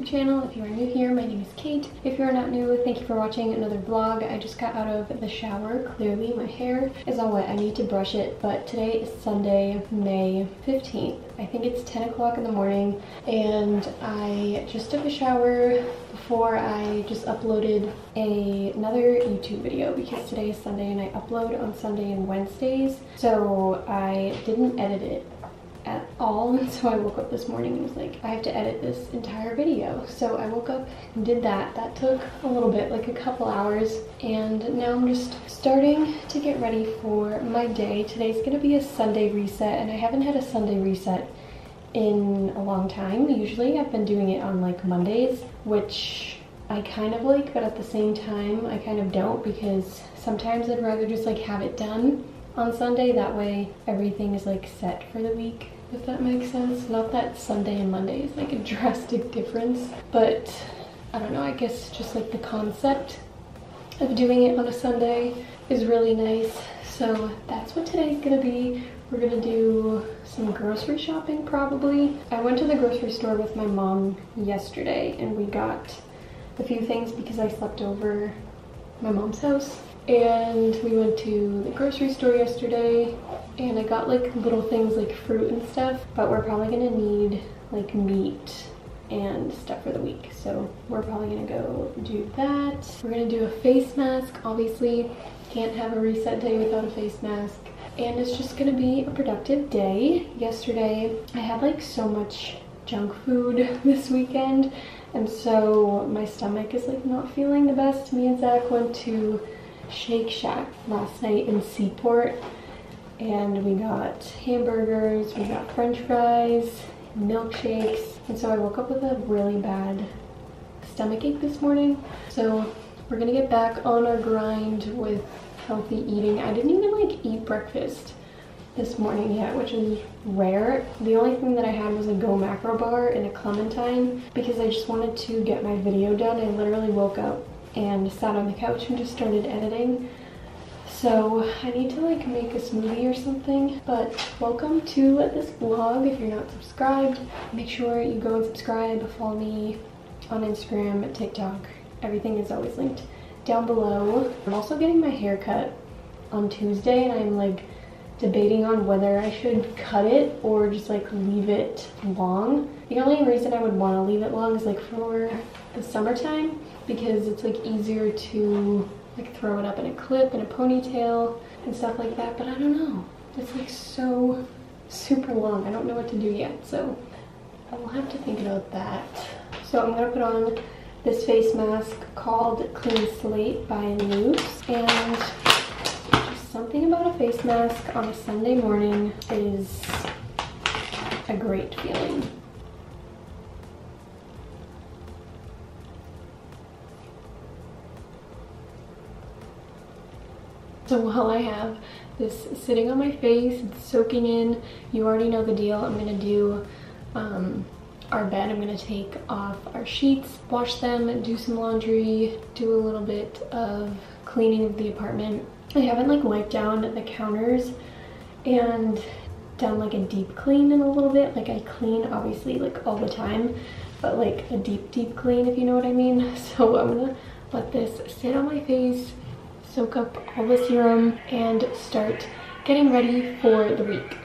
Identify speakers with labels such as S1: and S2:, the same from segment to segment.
S1: YouTube channel. If you are new here, my name is Kate. If you are not new, thank you for watching another vlog. I just got out of the shower. Clearly my hair is all wet. I need to brush it, but today is Sunday, May 15th. I think it's 10 o'clock in the morning, and I just took a shower before I just uploaded another YouTube video because today is Sunday and I upload on Sunday and Wednesdays. So I didn't edit it at all, and so I woke up this morning and was like, I have to edit this entire video. So I woke up and did that. That took a little bit, like a couple hours, and now I'm just starting to get ready for my day. Today's gonna be a Sunday reset, and I haven't had a Sunday reset in a long time. Usually I've been doing it on like Mondays, which I kind of like, but at the same time I kind of don't, because sometimes I'd rather just like have it done on Sunday. That way everything is like set for the week, if that makes sense. Not that Sunday and Monday is like a drastic difference, but I don't know, I guess just like the concept of doing it on a Sunday is really nice. So that's what today's gonna be. We're gonna do some grocery shopping probably. I went to the grocery store with my mom yesterday and we got a few things because I slept over my mom's house. And we went to the grocery store yesterday and I got like little things like fruit and stuff, but we're probably gonna need like meat and stuff for the week. So we're probably gonna go do that. We're gonna do a face mask. Obviously, can't have a reset day without a face mask. And it's just gonna be a productive day. Yesterday, I had like so much junk food this weekend, and so my stomach is like not feeling the best. Me and Zach went to Shake Shack last night in Seaport, and we got hamburgers, we got french fries, milkshakes, and so I woke up with a really bad stomach ache this morning. So we're gonna get back on our grind with healthy eating. I didn't even like eat breakfast this morning yet, which is rare. The only thing that I had was a Go Macro bar and a clementine because I just wanted to get my video done. I literally woke up and sat on the couch and just started editing. So I need to like make a smoothie or something. But welcome to this vlog. If you're not subscribed, make sure you go and subscribe. Follow me on Instagram, TikTok. Everything is always linked down below. I'm also getting my hair cut on Tuesday, and I'm like debating on whether I should cut it or just like leave it long. The only reason I would want to leave it long is like for the summertime, because it's like easier to like throw it up in a clip and a ponytail and stuff like that. But I don't know, it's like so super long. I don't know what to do yet, so I will have to think about that. So I'm gonna put on this face mask called Clean Slate by Loose, and just something about a face mask on a Sunday morning is a great feeling. So while I have this sitting on my face, it's soaking in, you already know the deal. I'm gonna do our bed. I'm gonna take off our sheets, wash them, do some laundry, do a little bit of cleaning of the apartment. I haven't like wiped down the counters and done like a deep clean in a little bit. Like I clean obviously like all the time, but like a deep clean, if you know what I mean. So I'm gonna let this sit on my face, soak up all the serum, and start getting ready for the week.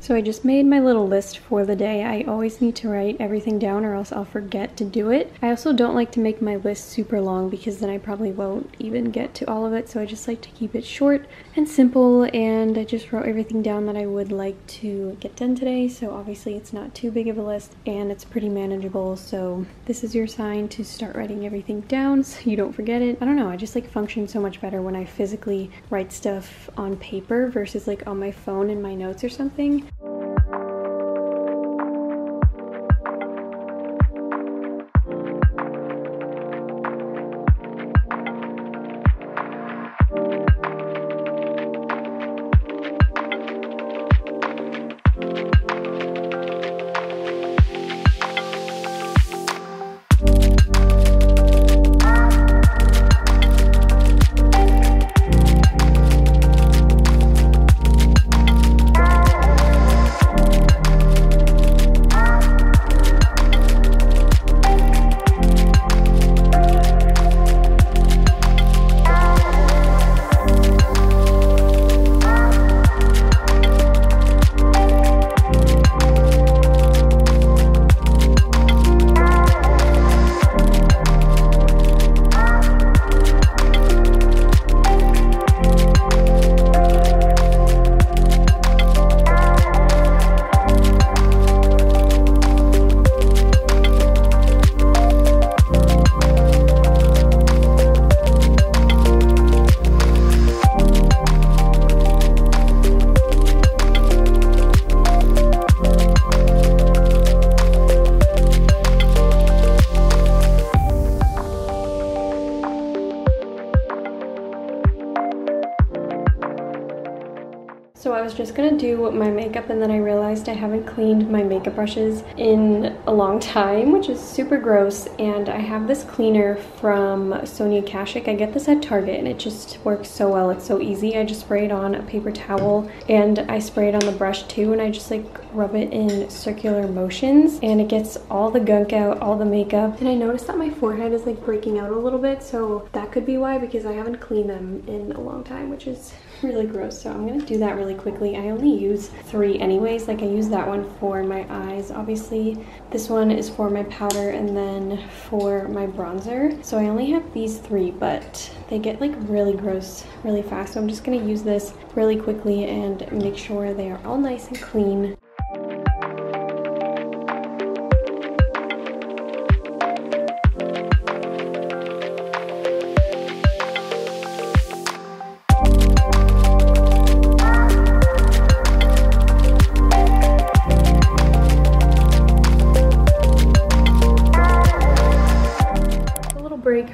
S1: So I just made my little list for the day. I always need to write everything down or else I'll forget to do it. I also don't like to make my list super long because then I probably won't even get to all of it. So I just like to keep it short and simple, and I just wrote everything down that I would like to get done today. So obviously it's not too big of a list and it's pretty manageable. So this is your sign to start writing everything down so you don't forget it. I don't know, I just like function so much better when I physically write stuff on paper versus like on my phone in my notes or something. So I was just gonna do my makeup and then I realized I haven't cleaned my makeup brushes in a long time, which is super gross. And I have this cleaner from Sonia Kashuk. I get this at Target and it just works so well. It's so easy. I just spray it on a paper towel and I spray it on the brush too, and I just like rub it in circular motions and it gets all the gunk out, all the makeup. And I noticed that my forehead is like breaking out a little bit, so that could be why, because I haven't cleaned them in a long time, which is really gross. So I'm gonna do that really quickly. I only use 3 anyways. Like I use that one for my eyes, obviously. This one is for my powder and then for my bronzer. So I only have these 3, but they get like really gross really fast. So I'm just gonna use this really quickly and make sure they are all nice and clean.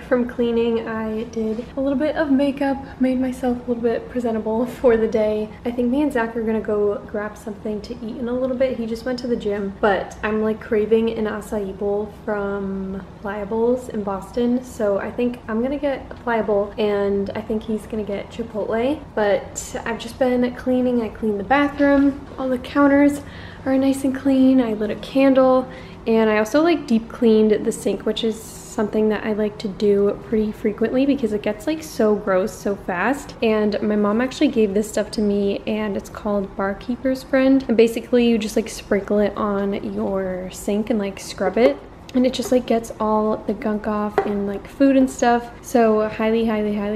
S1: From cleaning, I did a little bit of makeup, made myself a little bit presentable for the day. I think me and Zach are gonna go grab something to eat in a little bit. He just went to the gym, but I'm like craving an acai bowl from Pliables in Boston, so I think I'm gonna get a Pliable and I think he's gonna get Chipotle. But I've just been cleaning. I cleaned the bathroom, all the counters are nice and clean. I lit a candle and I also like deep cleaned the sink, which is something that I like to do pretty frequently because it gets like so gross so fast. And my mom actually gave this stuff to me and it's called Barkeeper's Friend, and basically you just like sprinkle it on your sink and like scrub it, and it just like gets all the gunk off and like food and stuff. So highly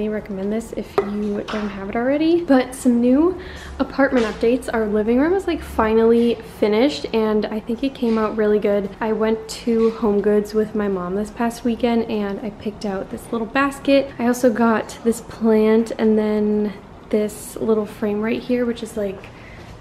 S1: recommend this if you don't have it already. But some new apartment updates. Our living room is like finally finished and I think it came out really good. I went to Home Goods with my mom this past weekend and I picked out this little basket. I also got this plant and then this little frame right here, which is like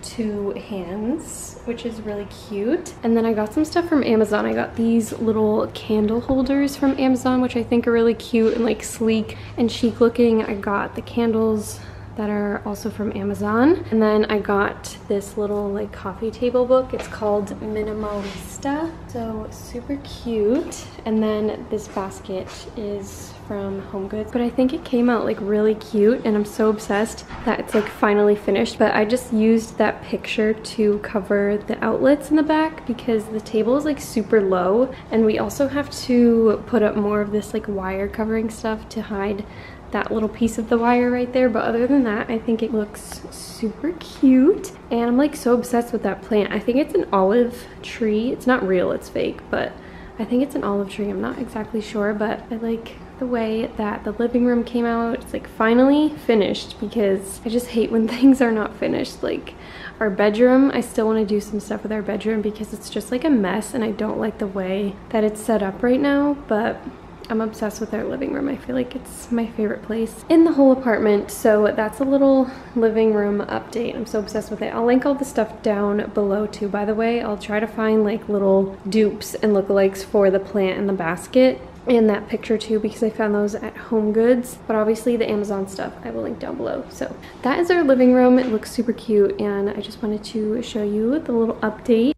S1: 2 hands, which is really cute. And then I got some stuff from Amazon. I got these little candle holders from Amazon, which I think are really cute and like sleek and chic looking. I got the candles that are also from Amazon. And then I got this little like coffee table book. It's called Minimalista. So super cute. And then this basket is from Home Goods. But I think it came out like really cute and I'm so obsessed that it's like finally finished. But I just used that picture to cover the outlets in the back because the table is like super low. And we also have to put up more of this like wire covering stuff to hide that little piece of the wire right there, but other than that, I think it looks super cute. And I'm like so obsessed with that plant. I think it's an olive tree. It's not real, it's fake, but I think it's an olive tree. I'm not exactly sure, but I like the way that the living room came out. It's like finally finished, because I just hate when things are not finished. Like our bedroom, I still want to do some stuff with our bedroom because it's just like a mess and I don't like the way that it's set up right now, but I'm obsessed with our living room. I feel like it's my favorite place in the whole apartment. So that's a little living room update. I'm so obsessed with it. I'll link all the stuff down below too, by the way. I'll try to find like little dupes and lookalikes for the plant in the basket and that picture too, because I found those at Home Goods, but obviously the Amazon stuff I will link down below. So that is our living room. It looks super cute, and I just wanted to show you the little update.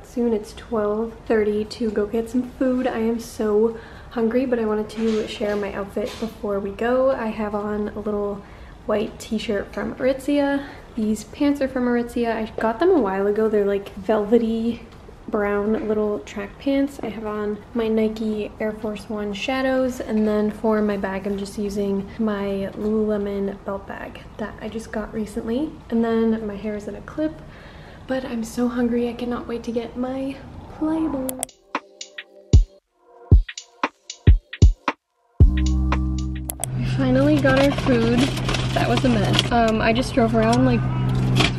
S1: Soon. It's 12:30 to go get some food. I am so hungry, but I wanted to share my outfit before we go. I have on a little white t-shirt from Aritzia. These pants are from Aritzia. I got them a while ago. They're like velvety brown little track pants. I have on my Nike Air Force One Shadows, and then for my bag I'm just using my Lululemon belt bag that I just got recently. And then my hair is in a clip. But I'm so hungry, I cannot wait to get my Playboy. We finally got our food. That was a mess. I just drove around like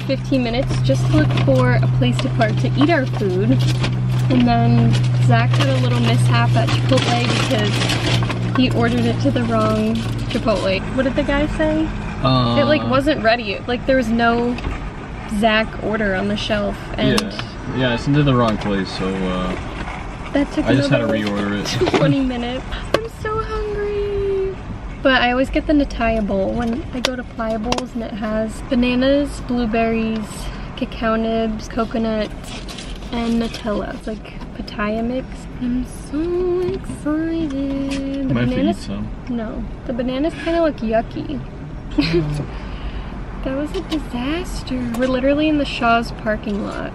S1: 15 minutes just to look for a place to park to eat our food. And then Zach had a little mishap at Chipotle because he ordered it to the wrong Chipotle. What did the guy say? It like wasn't ready. Like there was no Zach order on the shelf, and
S2: yeah, I sent it to the wrong place, so
S1: that took
S2: I just had to reorder it.
S1: 20 minutes. I'm so hungry. But I always get the Nataya bowl when I go to Pliables, and it has bananas, blueberries, cacao nibs, coconut, and Nutella. It's like Pattaya mix. I'm so excited. The bananas, no, the bananas kind of look yucky. That was a disaster. We're literally in the Shaw's parking lot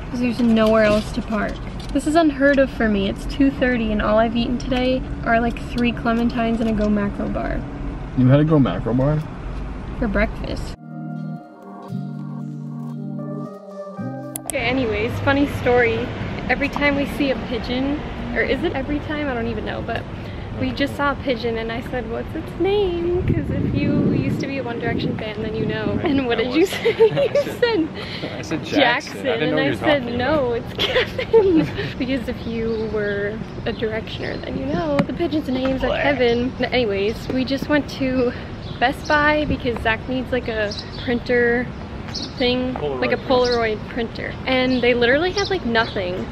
S1: because there's nowhere else to park. This is unheard of for me. It's 2:30 and all I've eaten today are like 3 clementines and a Go Macro bar.
S2: You had a Go Macro bar?
S1: For breakfast. Okay, anyways, funny story. Every time we see a pigeon, or is it every time? I don't even know, but we just saw a pigeon and I said, what's its name? Because if you used to be a One Direction fan, then you know. And what did you say?
S2: I said Jackson.
S1: And I said, no, it's Kevin. Because if you were a Directioner, then you know the pigeon's names are Kevin. But anyways, we just went to Best Buy because Zach needs like a printer thing, like a Polaroid printer. And they literally had like nothing.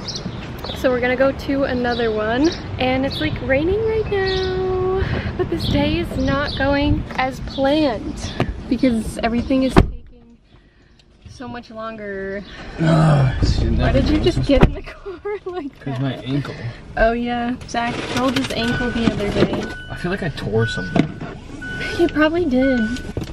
S1: So we're gonna go to another one, and it's like raining right now, but this day is not going as planned because everything is taking so much longer. Why did you just get in the car like that?
S2: Because my ankle.
S1: Oh yeah, Zach rolled his ankle the other day.
S2: I feel like I tore something.
S1: You probably did.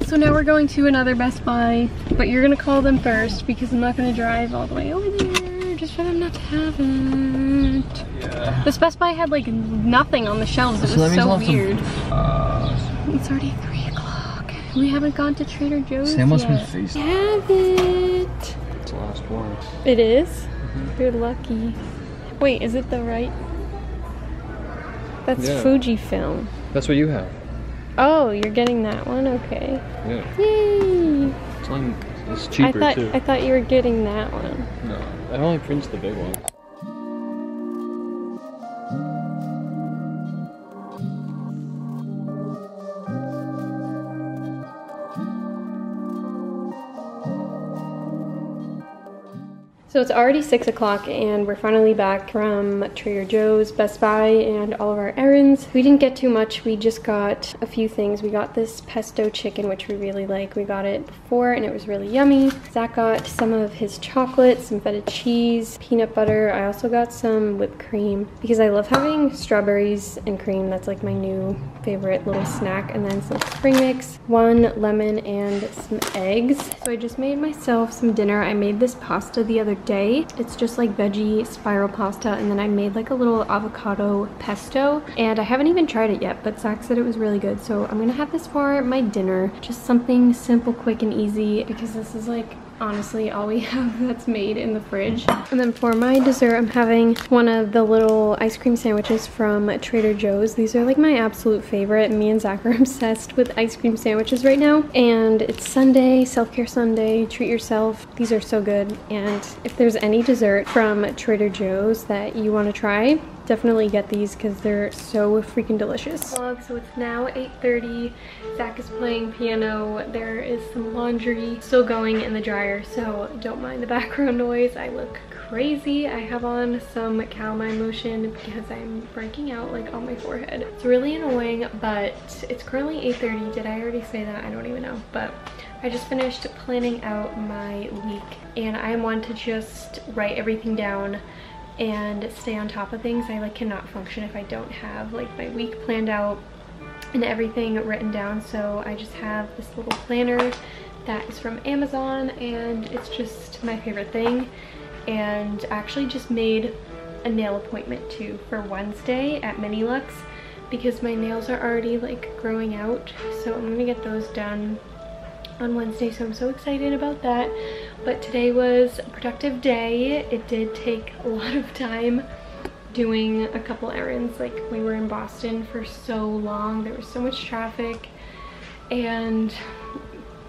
S1: So now we're going to another Best Buy, but you're gonna call them first because I'm not gonna drive all the way over there. Just for them not to have it. Yeah. This Best Buy had like nothing on the shelves. It was so weird. It's already 3 o'clock. We haven't gone to Trader Joe's
S2: Sam must
S1: yet.
S2: be faced.
S1: Have it.
S2: It's the last one.
S1: It is? Mm-hmm. You're lucky. Wait, is it the right? That's Fujifilm.
S2: That's what you have.
S1: Oh, you're getting that one? Okay.
S2: Yeah.
S1: Yay.
S2: It's cheaper too.
S1: I thought you were getting that one.
S2: No, I only prints the big ones.
S1: So So it's already 6 o'clock and we're finally back from Trader Joe's, Best Buy, and all of our errands. We didn't get too much. We just got a few things. We got this pesto chicken, which we really like. We got it before and it was really yummy. Zach got some of his chocolate, some feta cheese, peanut butter. I also got some whipped cream because I love having strawberries and cream. That's like my new favorite little snack. And then some spring mix, 1 lemon, and some eggs. So I just made myself some dinner. I made this pasta the other day. It's just like veggie spiral pasta, and then I made like a little avocado pesto, and I haven't even tried it yet, but Zach said it was really good, so I'm gonna have this for my dinner. Just something simple, quick, and easy, because this is like honestly all we have that's made in the fridge. And then for my dessert, I'm having one of the little ice cream sandwiches from Trader Joe's. These are like my absolute favorite. Me and Zach are obsessed with ice cream sandwiches right now. And it's Sunday, self-care Sunday, treat yourself. These are so good. And if there's any dessert from Trader Joe's that you want to try, definitely get these because they're so freaking delicious. So it's now 8:30. Zach is playing piano. There is some laundry still going in the dryer, so don't mind the background noise. I look crazy. I have on some calamine lotion because I'm breaking out like on my forehead. It's really annoying, but it's currently 8:30. Did I already say that? I don't even know, but I just finished planning out my week, and I want to just write everything down and stay on top of things. I like cannot function if I don't have like my week planned out and everything written down. So I just have this little planner that is from Amazon, and it's just my favorite thing. And I actually just made a nail appointment too for Wednesday at Mini Lux because my nails are already like growing out, so I'm gonna get those done on Wednesday, so I'm so excited about that. But today was a productive day. It did take a lot of time doing a couple errands. Like, we were in Boston for so long, there was so much traffic, and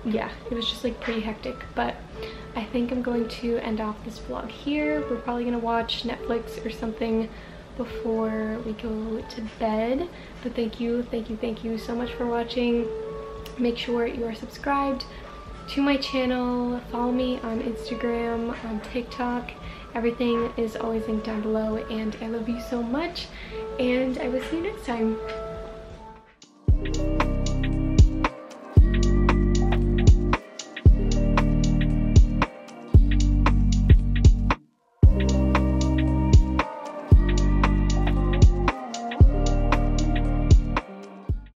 S1: yeah, it was just like pretty hectic. But I think I'm going to end off this vlog here. We're probably gonna watch Netflix or something before we go to bed. But thank you so much for watching. Make sure you are subscribed to my channel. Follow me on Instagram, on TikTok. Everything is always linked down below, and I love you so much, and I will see you next time.